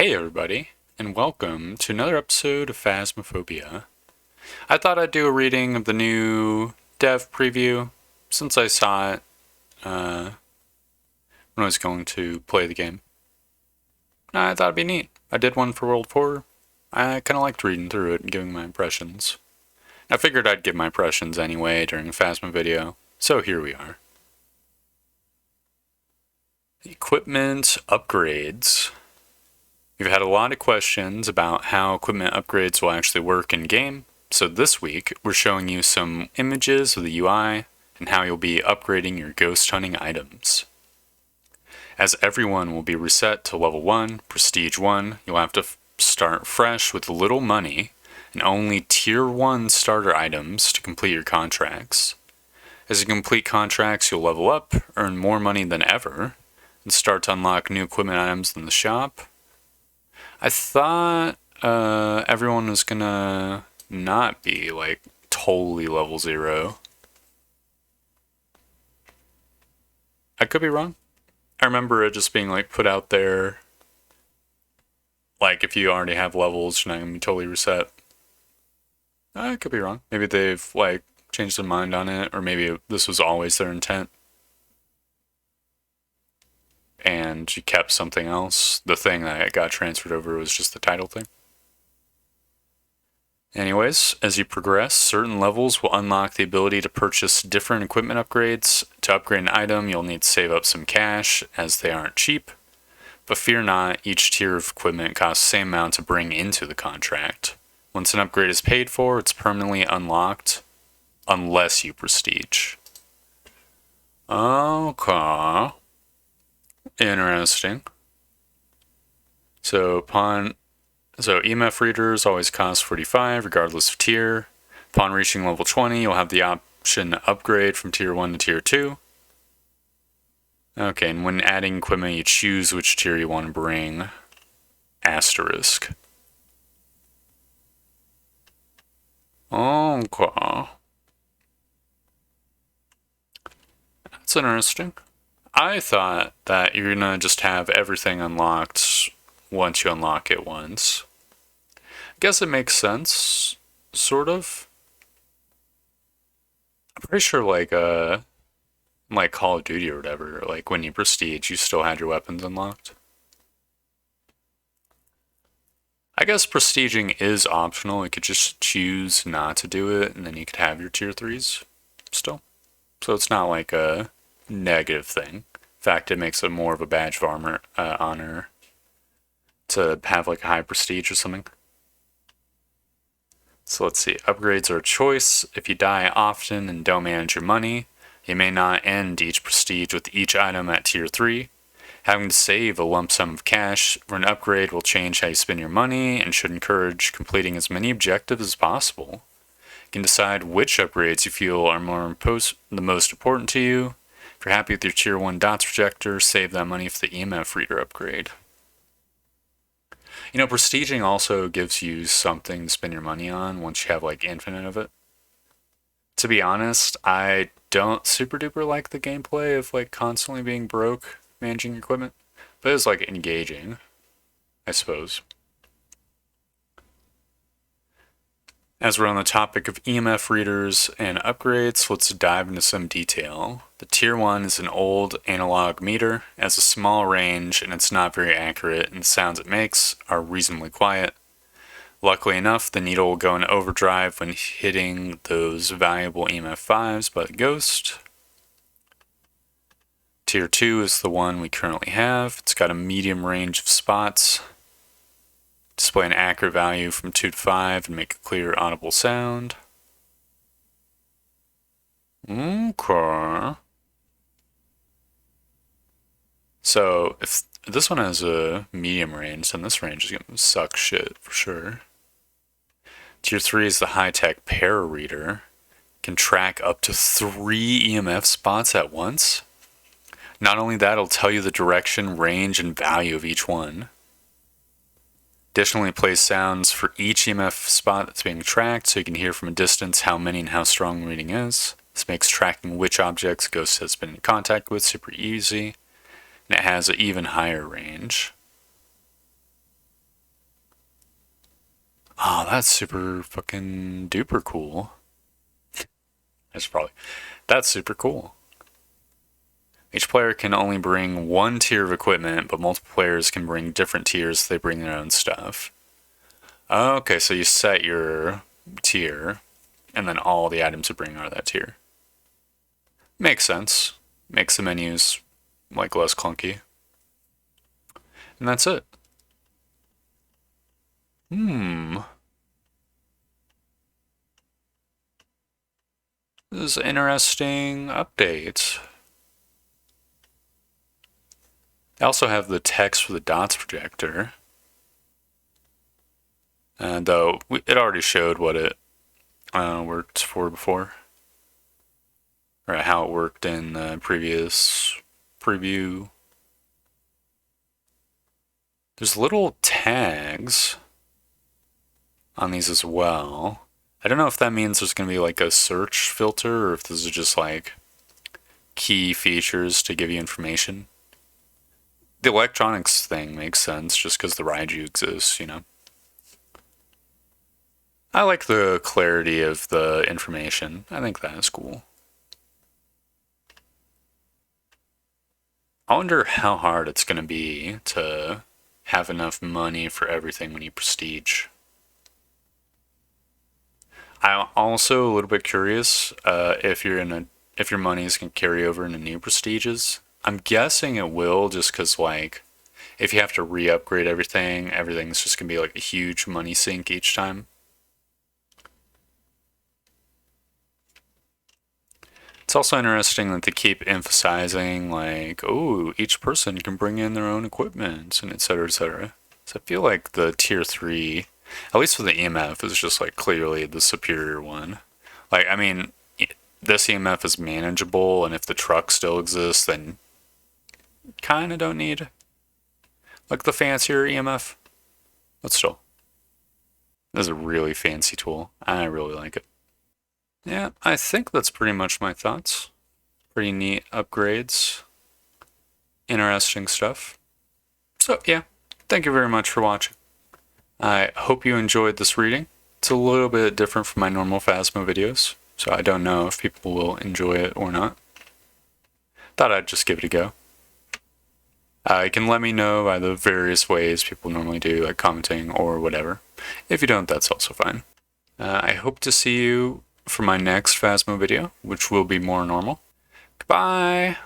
Hey everybody, and welcome to another episode of Phasmophobia. I thought I'd do a reading of the new dev preview since I saw it when I was going to play the game. I thought it'd be neat. I did one for World 4. I kind of liked reading through it and giving my impressions. I figured I'd give my impressions anyway during a Phasma video, so here we are. Equipment upgrades. We've had a lot of questions about how equipment upgrades will actually work in game, so this week we're showing you some images of the UI and how you'll be upgrading your ghost hunting items. As everyone will be reset to level 1, Prestige 1, you'll have to start fresh with little money and only Tier 1 starter items to complete your contracts. As you complete contracts, you'll level up, earn more money than ever, and start to unlock new equipment items in the shop. I thought everyone was gonna not be like totally level 0. I could be wrong. I remember it just being like put out there, like if you already have levels, you're not gonna be totally reset. I could be wrong. Maybe they've like changed their mind on it, or maybe this was always their intent. And you kept something else. The thing that got transferred over was just the title thing. Anyways, as you progress, certain levels will unlock the ability to purchase different equipment upgrades. To upgrade an item, you'll need to save up some cash, as they aren't cheap. But fear not, each tier of equipment costs the same amount to bring into the contract. Once an upgrade is paid for, it's permanently unlocked, unless you prestige. Okay. Interesting. So EMF readers always cost 45 regardless of tier. Upon reaching level 20, you'll have the option to upgrade from tier 1 to tier 2. Okay, and when adding equipment, you choose which tier you want to bring. Asterisk. Okay. That's interesting. I thought that you're gonna just have everything unlocked once you unlock it once. I guess it makes sense, sort of. I'm pretty sure like Call of Duty or whatever, like when you prestige, you still had your weapons unlocked. I guess prestiging is optional. You could just choose not to do it, and then you could have your tier 3s still. So it's not like a negative thing. In fact, it makes it more of a badge of honor to have like a high prestige or something. So let's see. Upgrades are a choice. If you die often and don't manage your money, you may not end each prestige with each item at tier 3. Having to save a lump sum of cash for an upgrade will change how you spend your money and should encourage completing as many objectives as possible. You can decide which upgrades you feel are the most important to you. If you're happy with your tier 1 dots projector, save that money for the EMF reader upgrade. You know, prestiging also gives you something to spend your money on once you have like infinite of it. To be honest, I don't super duper like the gameplay of like constantly being broke managing equipment, but it's like engaging, I suppose. As we're on the topic of EMF readers and upgrades, let's dive into some detail. The Tier 1 is an old analog meter, it has a small range and it's not very accurate, and the sounds it makes are reasonably quiet. Luckily enough, the needle will go in overdrive when hitting those valuable EMF 5s by the ghost. Tier 2 is the one we currently have. It's got a medium range of spots. Display an accurate value from 2 to 5 and make a clear audible sound. Okay. So if this one has a medium range, then this range is gonna suck shit for sure. Tier 3 is the high-tech para reader. Can track up to 3 EMF spots at once. Not only that, it'll tell you the direction, range, and value of each one. Additionally, it plays sounds for each EMF spot that's being tracked, so you can hear from a distance how many and how strong the reading is. This makes tracking which objects Ghost has been in contact with super easy, and it has an even higher range. that's super fucking duper cool. That's super cool. Each player can only bring one tier of equipment, but multiple players can bring different tiers. They bring their own stuff. Okay, so you set your tier, and then all the items you bring are that tier. Makes sense. Makes the menus like less clunky. And that's it. This is an interesting update. They also have the text for the dots projector. Though it already showed what it worked for before. Or how it worked in the previous preview. There's little tags on these as well. I don't know if that means there's going to be like a search filter or if this is just like key features to give you information. The electronics thing makes sense just because the Raiju exists, you know. I like the clarity of the information. I think that is cool. I wonder how hard it's going to be to have enough money for everything when you prestige. I'm also a little bit curious if your monies can carry over into new prestiges. I'm guessing it will, just because like if you have to re-upgrade everything, everything's just gonna be like a huge money sink each time. It's also interesting that they keep emphasizing like, oh, each person can bring in their own equipment and etc. etc. So I feel like the tier 3, at least for the EMF, is just like clearly the superior one. Like, I mean, this EMF is manageable, and if the truck still exists, then kind of don't need like the fancier EMF. But still, this is a really fancy tool. I really like it. Yeah, I think that's pretty much my thoughts. Pretty neat upgrades. Interesting stuff. So, yeah, thank you very much for watching. I hope you enjoyed this reading. It's a little bit different from my normal Phasmo videos, so I don't know if people will enjoy it or not. Thought I'd just give it a go. You can let me know by the various ways people normally do, like commenting or whatever. If you don't, that's also fine. I hope to see you for my next Phasmo video, which will be more normal. Goodbye!